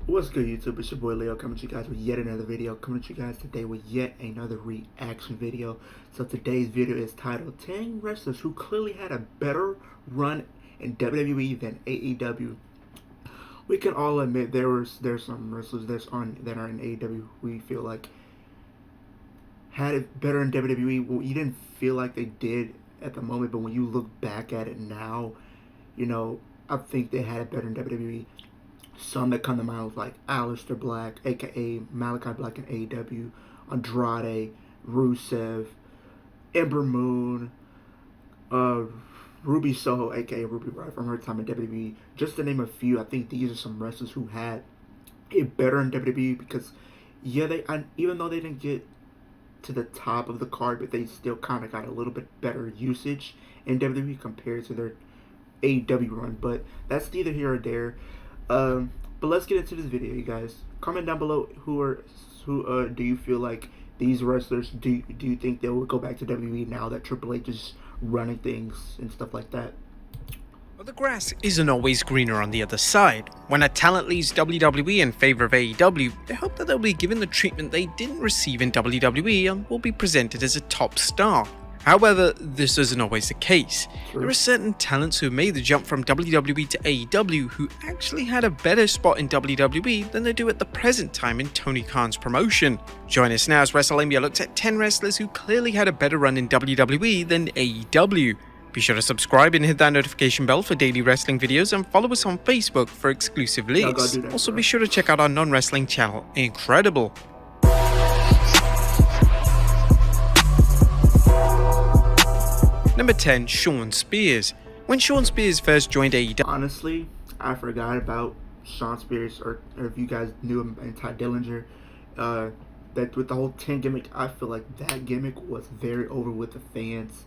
What's good, YouTube? It's your boy Leo coming to you guys with yet another video. Coming to you guys today with yet another reaction video. So today's video is titled 10 wrestlers who clearly had a better run in WWE than AEW. We can all admit there's some wrestlers that are in AEW we feel like had it better in WWE. Well, you didn't feel like they did at the moment, but when you look back at it now, I think they had it better in WWE. Some that come to mind was like Aleister Black, aka Malachi Black in AEW, Andrade, Rusev, Ember Moon, uh, Ruby Soho, aka Ruby Riott from her time in WWE. Just to name a few, I think these are some wrestlers who had it better in WWE because, yeah, even though they didn't get to the top of the card, but they still kind of got a little bit better usage in WWE compared to their AEW run. But that's neither here or there. But let's get into this video, you guys. Comment down below who do you feel like these wrestlers do you think they will go back to WWE now that Triple H is running things and stuff like that? Well, the grass isn't always greener on the other side. When a talent leaves WWE in favor of AEW, they hope that they'll be given the treatment they didn't receive in WWE and will be presented as a top star. However, this isn't always the case. There are certain talents who made the jump from WWE to AEW who actually had a better spot in WWE than they do at the present time in Tony Khan's promotion. Join us now as WrestleMania looks at 10 wrestlers who clearly had a better run in WWE than AEW. Be sure to subscribe and hit that notification bell for daily wrestling videos and follow us on Facebook for exclusive links. Also be sure to check out our non-wrestling channel, Incredible. Number 10, Shawn Spears. When Shawn Spears first joined AEW, honestly, I forgot about Shawn Spears, or if you guys knew him, and Ty Dillinger. That with the whole 10 gimmick, I feel like that gimmick was very over with the fans.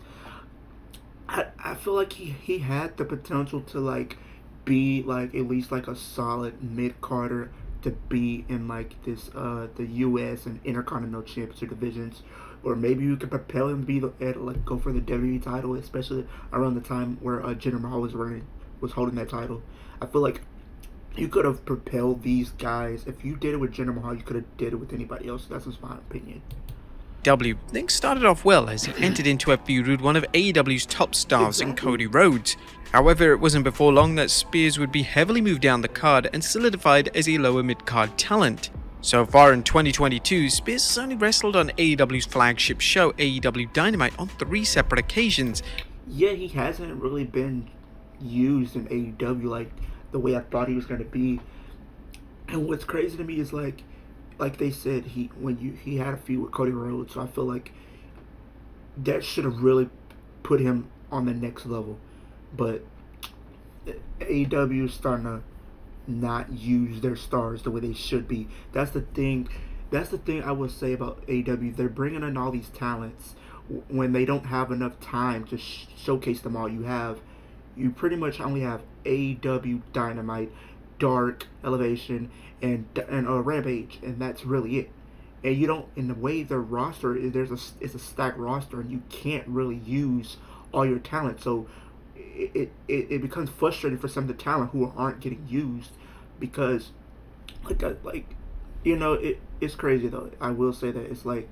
I feel like he had the potential to like be like at least like a solid mid-carder to be in like this the US and Intercontinental Championship divisions, or maybe you could propel him to be like go for the WWE title, especially around the time where Jinder Mahal was holding that title. I feel like you could have propelled these guys. If you did it with Jinder Mahal, you could have did it with anybody else. That's just my opinion. Things started off well as he entered into a feud with one of AEW's top stars in Cody Rhodes. However, it wasn't before long that Spears would be heavily moved down the card and solidified as a lower mid-card talent. So far in 2022, Spears has only wrestled on AEW's flagship show, AEW Dynamite, on 3 separate occasions. Yeah, he hasn't really been used in AEW like the way I thought he was going to be. And what's crazy to me is like they said, he had a feud with Cody Rhodes, so I feel like that should have really put him on the next level. But AEW is starting to not use their stars the way they should be. That's the thing I would say about AEW. They're bringing in all these talents when they don't have enough time to showcase them all. You pretty much only have AEW Dynamite, Dark, Elevation, and Rampage, and that's really it. And you don't, in the way their roster is, it's a stacked roster, and you can't really use all your talent. So it becomes frustrating for some of the talent who aren't getting used, because it's crazy though. I will say that it's like,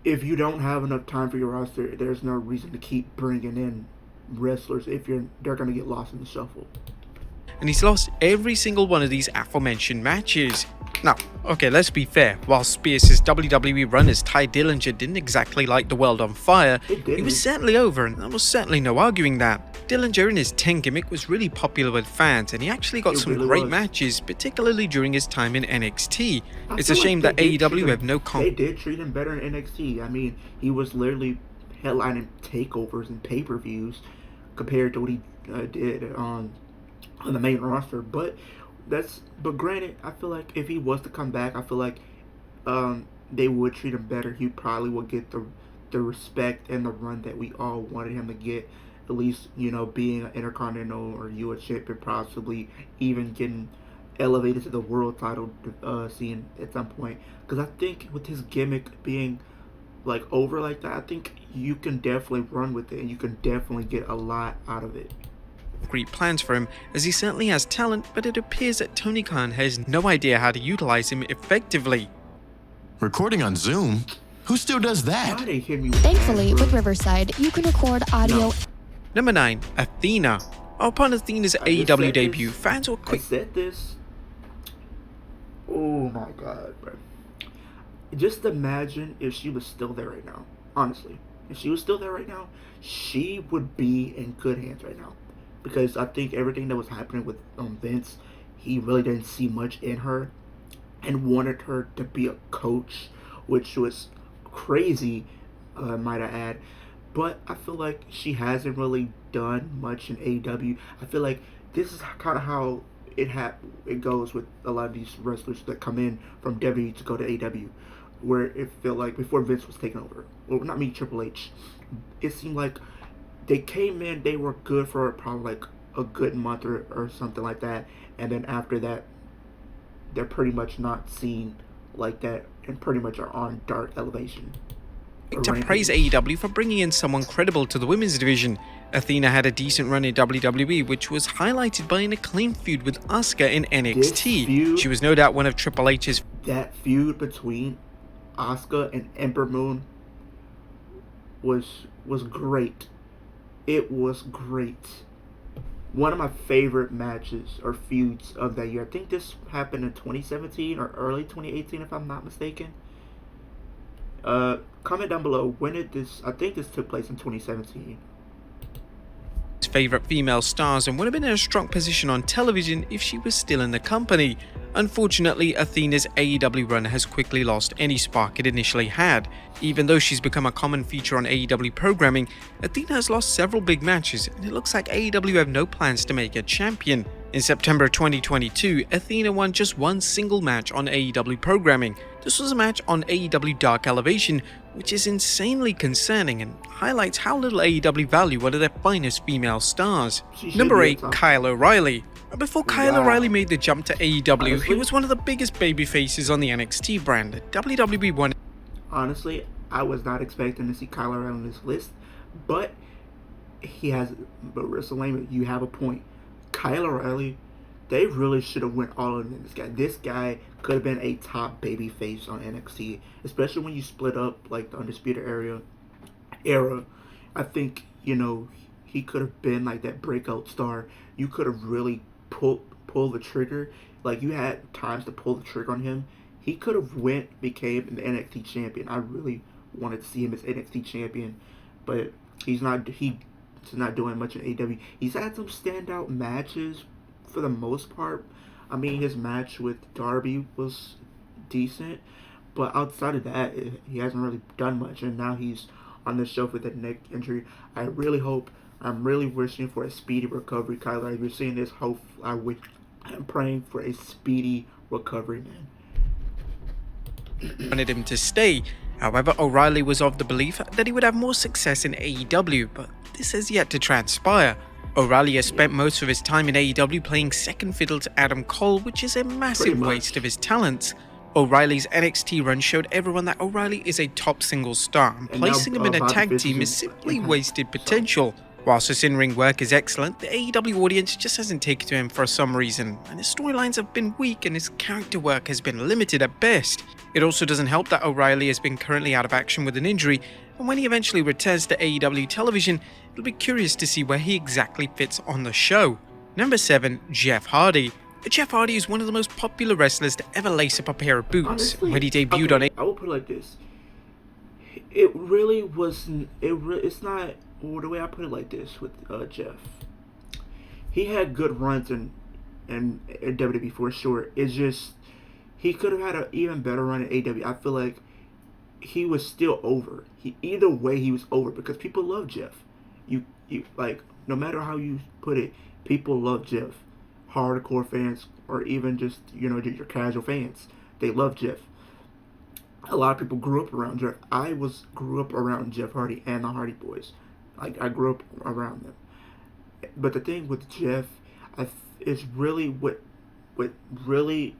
if you don't have enough time for your roster, there's no reason to keep bringing in wrestlers if they're gonna get lost in the shuffle. And he's lost every single one of these aforementioned matches. Now, okay, let's be fair. While Spears' WWE run as Ty Dillinger didn't exactly light the world on fire, he was certainly over, and there was certainly no arguing that. Dillinger in his 10 gimmick was really popular with fans, and he actually got some great matches, particularly during his time in NXT. It's a shame that AEW have no They did treat him better in NXT. I mean, he was literally headlining takeovers and pay-per-views compared to what he did on the main roster. But granted, I feel like if he was to come back, I feel like they would treat him better. He probably would get the respect and the run that we all wanted him to get. At least, being an Intercontinental or US champion, possibly even getting elevated to the world title scene at some point. Because I think with his gimmick being like over like that, I think you can definitely run with it, and you can definitely get a lot out of it. concrete plans for him, as he certainly has talent, but it appears that Tony Khan has no idea how to utilize him effectively. Recording on Zoom? Who still does that? Why they hit me with Thankfully, that, bro? with Riverside, you can record audio. No. Number 9. Athena. Upon Athena's I just AEW said debut, this. fans were I quick. said this. Oh my god, bro. Just imagine if she was still there right now. Honestly, if she was still there right now, she would be in good hands right now. Because I think everything that was happening with Vince, he really didn't see much in her and wanted her to be a coach, which was crazy, might I add. But I feel like she hasn't really done much in AEW. I feel like this is kind of how it goes with a lot of these wrestlers that come in from WWE to go to AEW, where it felt like before Vince was taking over, well, not me, Triple H, it seemed like they came in, they were good for probably like a good month or something like that, and then after that, they're pretty much not seen like that and pretty much are on dark elevation. To praise AEW for bringing in someone credible to the women's division. Athena had a decent run in WWE, which was highlighted by an acclaimed feud with Asuka in NXT. She was no doubt one of Triple H's. That feud between Asuka and Ember Moon was great. It was great. One of my favorite matches or feuds of that year. I think this happened in 2017 or early 2018, if I'm not mistaken. Comment down below, when did this, I think this took place in 2017. Favorite female stars and would have been in a strong position on television if she was still in the company. Unfortunately, Athena's AEW run has quickly lost any spark it initially had. Even though she's become a common feature on AEW programming, Athena has lost several big matches, and it looks like AEW have no plans to make her champion. In September 2022, Athena won just one single match on AEW programming. This was a match on AEW Dark Elevation, which is insanely concerning and highlights how little AEW value one of their finest female stars. Number 8, Kyle O'Reilly. Before Kyle O'Reilly made the jump to AEW, he was one of the biggest baby faces on the NXT brand. WWE won. Honestly, I was not expecting to see Kyle O'Reilly on this list, but WrestleMania, you have a point. Kyle O'Reilly, they really should have went all in on this guy. This guy could have been a top baby face on NXT, especially when you split up like the Undisputed era. I think, he could have been like that breakout star. You could have really pull the trigger. Like, you had times to pull the trigger on him. He could have became an NXT champion. I really wanted to see him as NXT champion, but he's not doing much in AEW. He's had some standout matches for the most part. I mean, his match with Darby was decent, but outside of that, he hasn't really done much, and now he's on the shelf with a neck injury. I'm really wishing for a speedy recovery, Kyler. If you're seeing this, I'm praying for a speedy recovery, man. Wanted him to stay. However, O'Reilly was of the belief that he would have more success in AEW, but this has yet to transpire. O'Reilly has spent most of his time in AEW playing second fiddle to Adam Cole, which is a massive waste of his talents. O'Reilly's NXT run showed everyone that O'Reilly is a top single star, and placing him in a tag team is simply wasted potential. Whilst his in-ring work is excellent, the AEW audience just hasn't taken to him for some reason, and his storylines have been weak and his character work has been limited at best. It also doesn't help that O'Reilly has been currently out of action with an injury, and when he eventually returns to AEW television, it'll be curious to see where he exactly fits on the show. Number 7, Jeff Hardy. Jeff Hardy is one of the most popular wrestlers to ever lace up a pair of boots. Honestly, when he debuted on I will put it like this. It really wasn't. It's not. Well, the way I put it like this with Jeff. He had good runs in WWE for sure. It's just he could have had an even better run in AW. I feel like he was still over. Either way he was over because people love Jeff. You like, no matter how you put it, people love Jeff. Hardcore fans or even just your casual fans, they love Jeff. A lot of people grew up around Jeff. I grew up around Jeff Hardy and the Hardy Boys. Like, I grew up around them. But the thing with Jeff, is really what really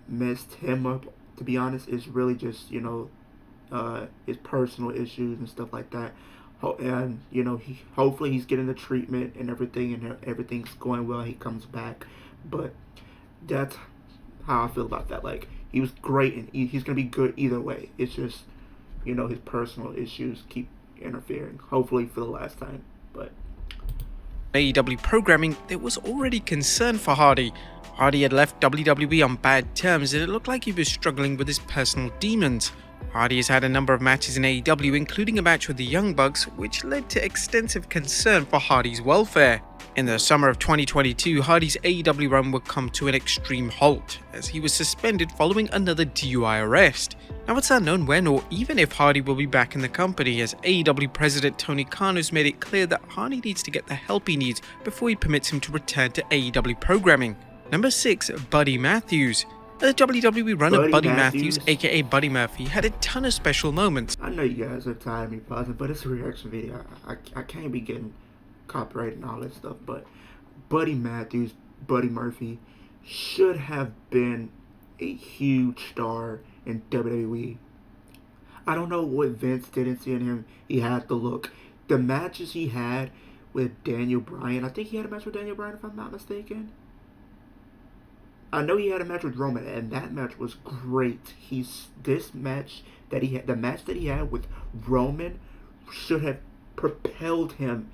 messed him up, to be honest, is really just his personal issues and stuff like that. And you know, hopefully he's getting the treatment and everything, and everything's going well. He comes back, but that's how I feel about that. Like, he was great, and he's gonna be good either way. It's just, you know, his personal issues keep interfering. Hopefully for the last time, but. AEW programming, there was already concern for Hardy. Hardy had left WWE on bad terms, and it looked like he was struggling with his personal demons. Hardy has had a number of matches in AEW, including a match with the Young Bucks, which led to extensive concern for Hardy's welfare. In the summer of 2022, Hardy's AEW run would come to an extreme halt, as he was suspended following another DUI arrest. Now, it's unknown when or even if Hardy will be back in the company, as AEW President Tony Khan has made it clear that Hardy needs to get the help he needs before he permits him to return to AEW programming. Number 6. Buddy Matthews. The WWE run of Buddy Matthews, aka Buddy Murphy, had a ton of special moments. I know you guys are tired of me pausing, but it's a reaction video. I can't be getting copyrighted and all that stuff, but Buddy Matthews, Buddy Murphy, should have been a huge star in WWE. I don't know what Vince didn't see in him. He had the look. The matches he had with Daniel Bryan, I think he had a match with Daniel Bryan if I'm not mistaken. I know he had a match with Roman, and that match was great. The match that he had with Roman should have propelled him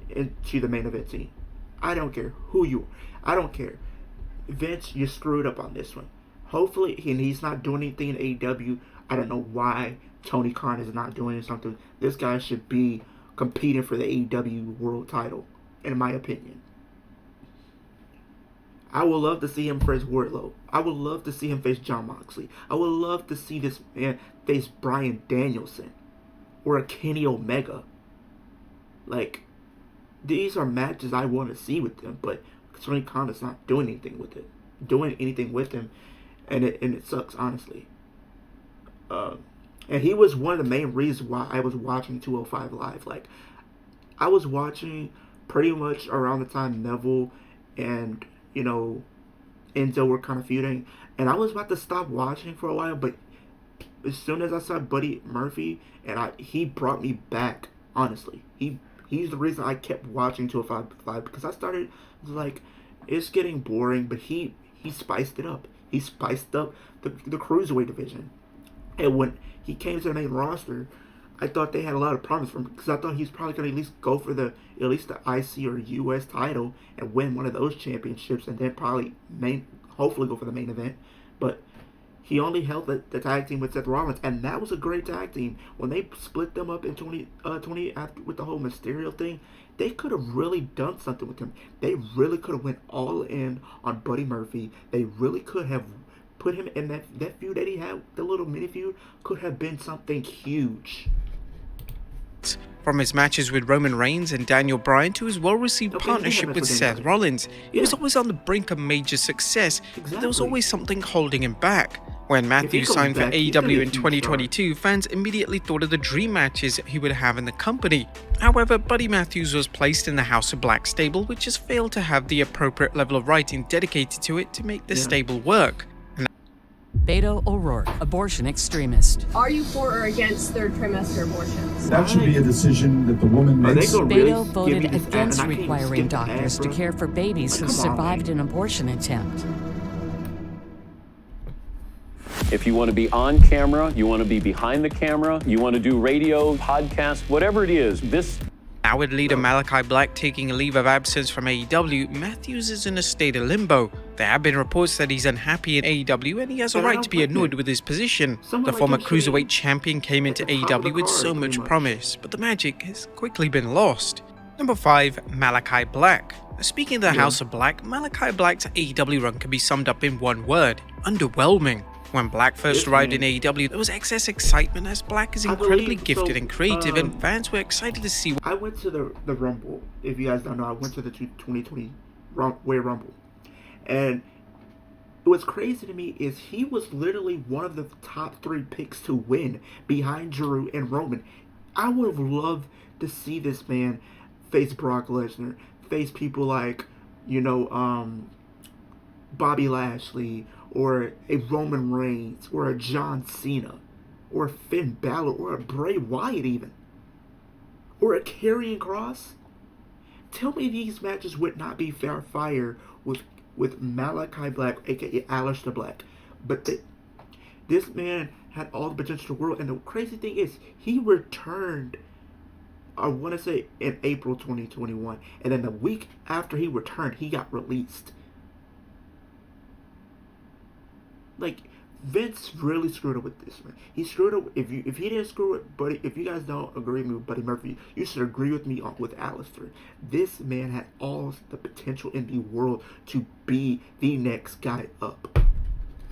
into the main event scene. I don't care who you are. I don't care. Vince, you screwed up on this one. Hopefully, and he's not doing anything in AEW. I don't know why Tony Khan is not doing something. This guy should be competing for the AEW world title, in my opinion. I would love to see him face Wardlow. I would love to see him face Jon Moxley. I would love to see this man face Bryan Danielson or a Kenny Omega. Like, these are matches I want to see with them, but Tony Khan is not doing anything with him, and it sucks, honestly. And he was one of the main reasons why I was watching 205 Live. Like, I was watching pretty much around the time Neville and, you know, Enzo were kind of feuding, and I was about to stop watching for a while, but as soon as I saw Buddy Murphy, he brought me back, honestly. He's the reason I kept watching 205 Live, because I started, like, it's getting boring, but he spiced it up. He spiced up the Cruiserweight division. And when he came to the main roster, I thought they had a lot of promise from him, because I thought he was probably going to at least go for the IC or US title and win one of those championships, and then probably hopefully go for the main event. But he only held the tag team with Seth Rollins, and that was a great tag team. When they split them up in 20 after, with the whole Mysterio thing, they could have really done something with him. They really could have went all in on Buddy Murphy. They really could have put him in that feud that he had, the little mini feud, could have been something huge. From his matches with Roman Reigns and Daniel Bryan to his well-received partnership with Seth Rollins, he was always on the brink of major success, but there was always something holding him back. When Matthews signed for AEW in 2022, fans immediately thought of the dream matches he would have in the company. However, Buddy Matthews was placed in the House of Black stable, which has failed to have the appropriate level of writing dedicated to it to make the stable work. Beto O'Rourke, abortion extremist. Are you for or against third trimester abortions? That should be a decision that the woman makes. Beto voted against requiring doctors to care for babies who survived an abortion attempt. If you want to be on camera, you want to be behind the camera, you want to do radio, podcast, whatever it is, Now with leader Malachi Black taking a leave of absence from AEW, Matthews is in a state of limbo. There have been reports that he's unhappy in AEW and he has a right to be annoyed with his position. The former Cruiserweight champion came into AEW with so much promise, but the magic has quickly been lost. Number 5. Malachi Black. Speaking of the House of Black, Malachi Black's AEW run can be summed up in one word: underwhelming. When Black first arrived in AEW, there was excess excitement as Black is incredibly gifted and creative, and fans were excited to see. I went to the Rumble. If you guys don't know, I went to the 2020 Royal Rumble, and what's crazy to me is he was literally one of the top 3 picks to win, behind Drew and Roman. I would have loved to see this man face Brock Lesnar, face people like, you know, Bobby Lashley, or a Roman Reigns, or a John Cena, or a Finn Balor, or a Bray Wyatt even. or a Karrion Kross. Tell me these matches would not be fair fire with Malachi Black, aka Aleister Black. But this man had all the potential in the world, and the crazy thing is, he returned, I want to say, in April 2021, and then the week after he returned, he got released. Like, Vince really screwed up with this, man. He screwed up. If he didn't screw it, Buddy, if you guys don't agree with me with Buddy Murphy, you should agree with me with Aleister. This man had all the potential in the world to be the next guy up.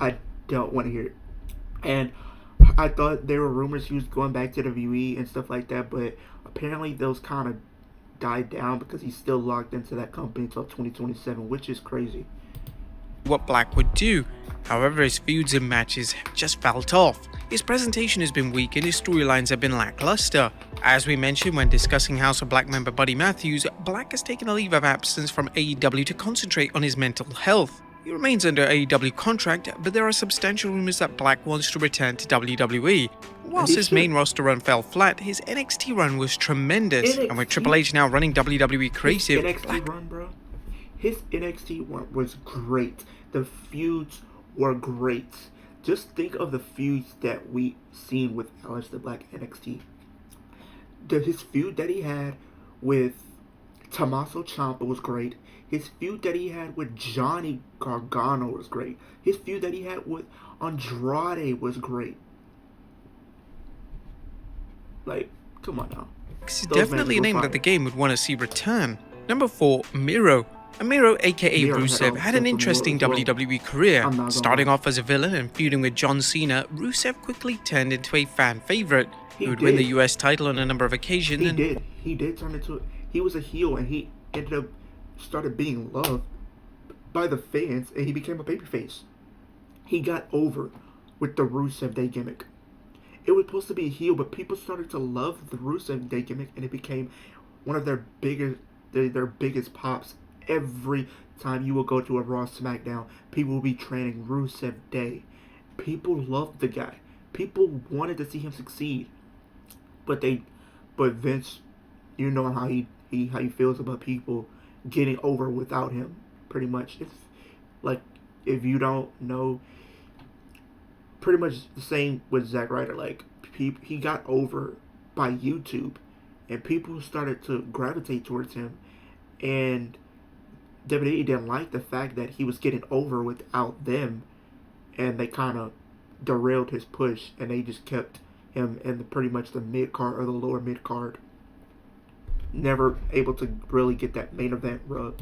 I don't want to hear it. And I thought there were rumors he was going back to the WWE and stuff like that, but apparently those kind of died down because he's still locked into that company until 2027, which is crazy. What Black would do. However, his feuds and matches have just felt off. His presentation has been weak and his storylines have been lackluster. As we mentioned when discussing House of Black member Buddy Matthews, Black has taken a leave of absence from AEW to concentrate on his mental health. He remains under AEW contract, but there are substantial rumors that Black wants to return to WWE. Whilst his main roster run fell flat, his NXT run was tremendous, and with Triple H now running WWE Creative, his NXT run, bro. His NXT run was great. The feuds were great. Just think of the feuds that we seen with Aleister Black NXT. His feud that he had with Tommaso Ciampa was great. His feud that he had with Johnny Gargano was great. His feud that he had with Andrade was great. Like, come on now. It's definitely a name that the game would want to see return. Number 4, Miro. Miro, aka Rusev, had an interesting WWE career. Starting off as a villain and feuding with John Cena, Rusev quickly turned into a fan favorite. He would win the US title on a number of occasions. He did turn into it. He was a heel and he ended up started being loved by the fans and he became a babyface. He got over with the Rusev Day gimmick. It was supposed to be a heel, but people started to love the Rusev Day gimmick and it became one of their biggest pops. Every time you will go to a Raw SmackDown, people will be chanting Rusev Day. People loved the guy. People wanted to see him succeed. But Vince, you know how he feels about people getting over without him. Pretty much, it's like, if you don't know, pretty much the same with Zack Ryder. Like, he got over by YouTube, and people started to gravitate towards him, and WWE didn't like the fact that he was getting over without them, and they kind of derailed his push, and they just kept him in pretty much the mid card or the lower mid card. Never able to really get that main event rub.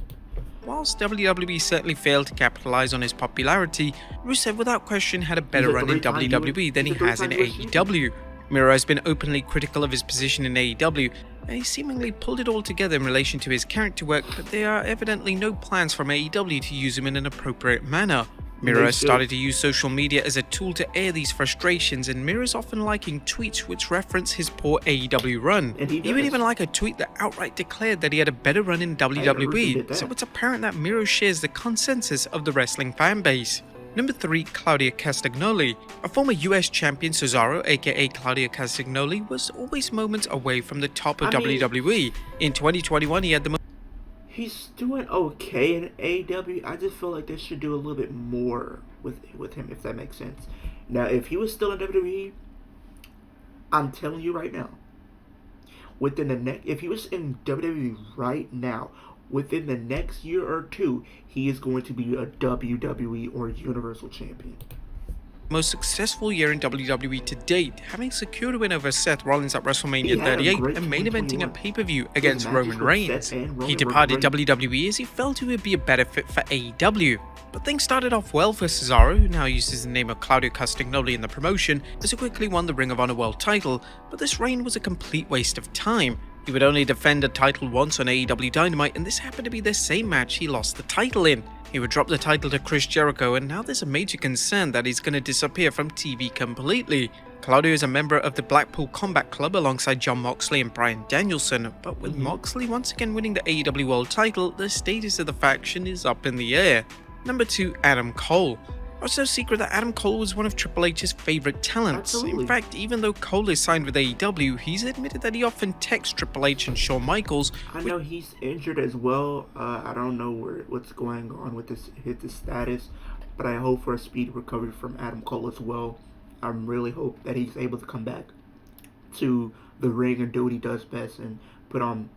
Whilst WWE certainly failed to capitalize on his popularity, Rusev without question had a better run in WWE than he has in AEW. Miro has been openly critical of his position in AEW, and he seemingly pulled it all together in relation to his character work, but there are evidently no plans from AEW to use him in an appropriate manner. Miro has started to use social media as a tool to air these frustrations, and Miro is often liking tweets which reference his poor AEW run. He would even like a tweet that outright declared that he had a better run in WWE, so it's apparent that Miro shares the consensus of the wrestling fanbase. Number 3, Claudio Castagnoli. A former US champion, Cesaro, aka Claudio Castagnoli, was always moments away from the top of WWE. In 2021, he had the most. He's doing okay in AEW. I just feel like they should do a little bit more with him, if that makes sense. Now, if he was still in WWE, I'm telling you right now, if he was in WWE right now, within the next year or two, he is going to be a WWE or Universal Champion. Most successful year in WWE to date, having secured a win over Seth Rollins at WrestleMania 38 and main eventing a pay-per-view against Roman Reigns. He departed WWE as he felt he would be a better fit for AEW. But things started off well for Cesaro, who now uses the name of Claudio Castagnoli in the promotion, as he quickly won the Ring of Honor World title, but this reign was a complete waste of time. He would only defend a title once on AEW Dynamite, and this happened to be the same match he lost the title in. He would drop the title to Chris Jericho, and now there's a major concern that he's going to disappear from TV completely. Claudio is a member of the Blackpool Combat Club alongside Jon Moxley and Bryan Danielson, but with Moxley once again winning the AEW World title, the status of the faction is up in the air. Number 2, Adam Cole. It's no secret that Adam Cole was one of Triple H's favorite talents. Absolutely. In fact, even though Cole is signed with AEW, he's admitted that he often texts Triple H and Shawn Michaels. I know he's injured as well. I don't know what's going on with his status, but I hope for a speedy recovery from Adam Cole as well. I really hope that he's able to come back to the ring and do what he does best and put on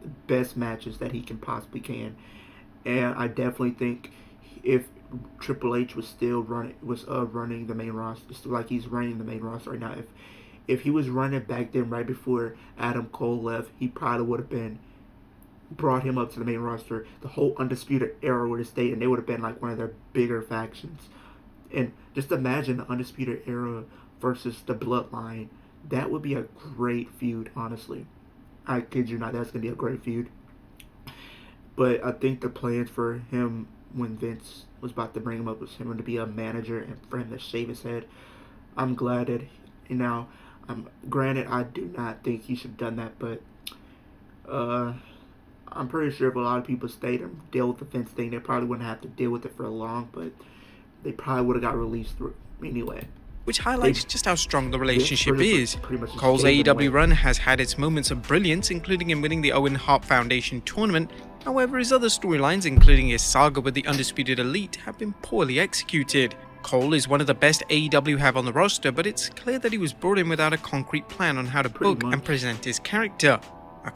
the best matches that he can possibly can. And I definitely think if Triple H was still running the main roster, still like he's running the main roster right now, if he was running back then right before Adam Cole left, he probably would have brought him up to the main roster. The whole Undisputed Era would have stayed, and they would have been like one of their bigger factions. And just imagine the Undisputed Era versus the Bloodline. That would be a great feud, honestly. I kid you not, that's going to be a great feud. But I think the plans for him when Vince was about to bring him up was him to be a manager and for him to shave his head. I'm glad that, granted, I do not think he should have done that, but I'm pretty sure if a lot of people stayed and dealt with the Vince thing, they probably wouldn't have to deal with it for long, but they probably would have got released through anyway. Which highlights just how strong the relationship is. pretty much Cole's gave them away. AEW run has had its moments of brilliance, including him winning the Owen Hart Foundation tournament. However, his other storylines, including his saga with the Undisputed Elite, have been poorly executed. Cole is one of the best AEW have on the roster, but it's clear that he was brought in without a concrete plan on how to book and present his character.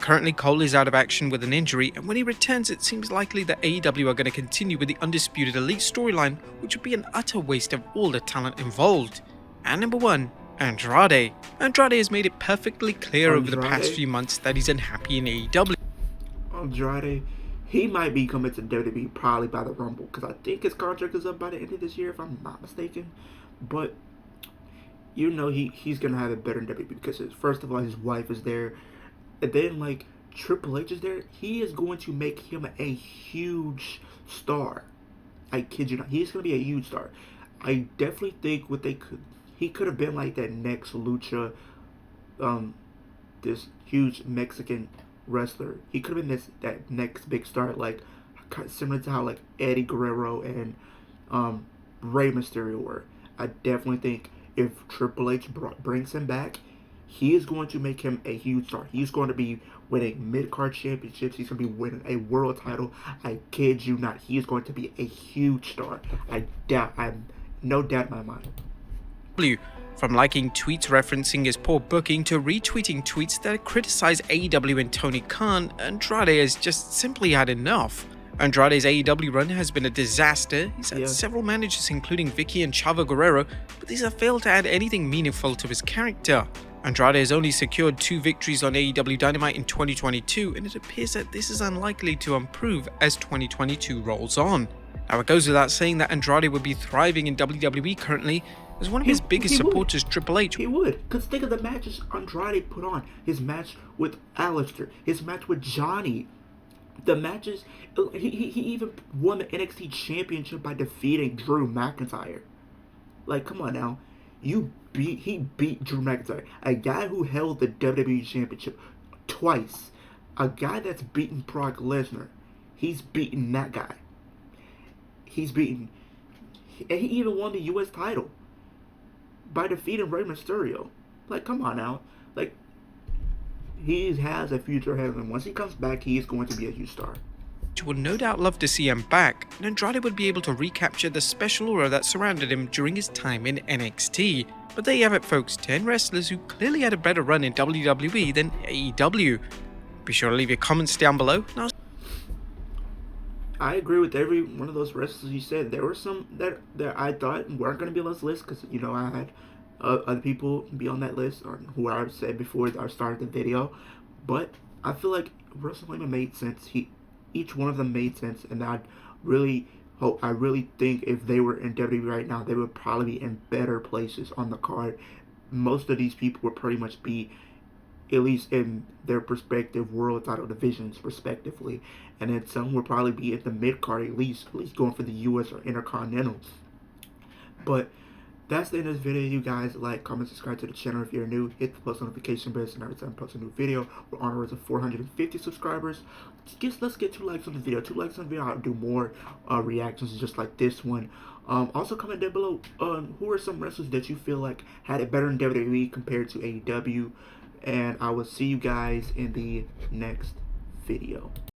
Currently, Cole is out of action with an injury, and when he returns, it seems likely that AEW are going to continue with the Undisputed Elite storyline, which would be an utter waste of all the talent involved. And number 1, Andrade. Andrade has made it perfectly clear over the past few months that he's unhappy in AEW. Andrade, he might be coming to WWE probably by the Rumble, because I think his contract is up by the end of this year, if I'm not mistaken. But he's gonna have it better in WWE because first of all, his wife is there, and then like Triple H is there. He is going to make him a huge star. I kid you not, he's gonna be a huge star. I definitely think he could have been like that next Lucha, this huge Mexican wrestler. He could have been that next big star, like similar to how like Eddie Guerrero and Rey Mysterio were. I definitely think if Triple H brings him back, he is going to make him a huge star. He's going to be winning mid-card championships. He's going to be winning a world title. I kid you not. He is going to be a huge star. I'm no doubt in my mind. From liking tweets referencing his poor booking to retweeting tweets that criticize AEW and Tony Khan, Andrade has just simply had enough. Andrade's AEW run has been a disaster. He's had several managers including Vicky and Chavo Guerrero, but these have failed to add anything meaningful to his character. Andrade has only secured 2 victories on AEW Dynamite in 2022, and it appears that this is unlikely to improve as 2022 rolls on. Now, it goes without saying that Andrade would be thriving in WWE currently, as one of his biggest supporters, Triple H. He would, because think of the matches Andrade put on. His match with Aleister, his match with Johnny. The matches, he even won the NXT Championship by defeating Drew McIntyre. Like, come on now. He beat Drew McIntyre, a guy who held the WWE Championship twice. A guy that's beaten Brock Lesnar. He's beaten that guy. And he even won the U.S. title by defeating Rey Mysterio. Like, come on now. Like, he has a future ahead of him. Once he comes back, he is going to be a huge star. Would no doubt love to see him back, and Andrade would be able to recapture the special aura that surrounded him during his time in NXT. But there you have it, folks, 10 wrestlers who clearly had a better run in WWE than AEW. Be sure to leave your comments down below. I agree with every one of those wrestlers you said. There were some that I thought weren't going to be on this list because, I had other people be on that list, or who I said before I started the video. But I feel like WrestleMania made sense. Each one of them made sense, and I really think if they were in WWE right now, they would probably be in better places on the card. Most of these people would pretty much be, at least in their respective world title divisions, respectively, and then some would probably be at the mid card, at least going for the U.S. or Intercontinental. But that's the end of this video. You guys like, comment, subscribe to the channel if you're new. Hit the post notification bell so every time I post a new video. We're on our way to 450 subscribers. Let's get 2 likes on the video. 2 likes on the video, I'll do more reactions just like this one. Also comment down below who are some wrestlers that you feel like had it better in WWE compared to AEW. And I will see you guys in the next video.